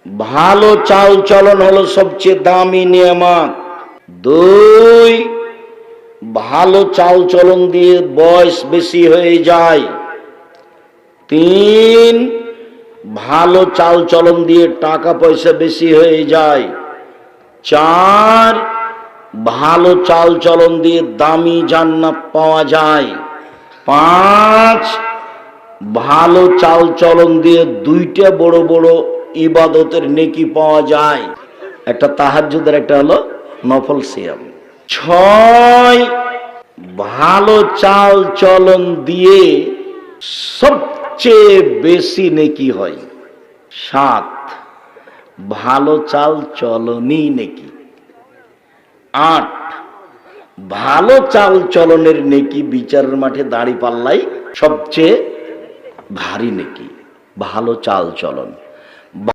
ভালো চাল চলন হলো সবচেয়ে দামি নিয়ামত। 2, ভালো চাল চলন দিয়ে বয়স বেশি হয়ে যায়। 3, ভালো চাল চলন দিয়ে টাকা পয়সা বেশি হয়ে যায়। 4, ভালো চাল চলন দিয়ে দামি জান্নাত পাওয়া যায়। 5, ভালো চাল চলন দিয়ে 2টা বড় বড় ইবাদতের নেকি পাওয়া যায়, একটা তাহাজ্জুদের, একটা হলো নফল সিয়াম। 6, ভালো চাল চলন দিয়ে সবচেয়ে বেশি নেকি হয়। 7, ভালো চাল চলনই নেকি। 8, ভালো চাল চলনের নেকি বিচারের মাঠে দাঁড়ি পাল্লাই সবচেয়ে ভারী নেকি, ভালো চাল চলন।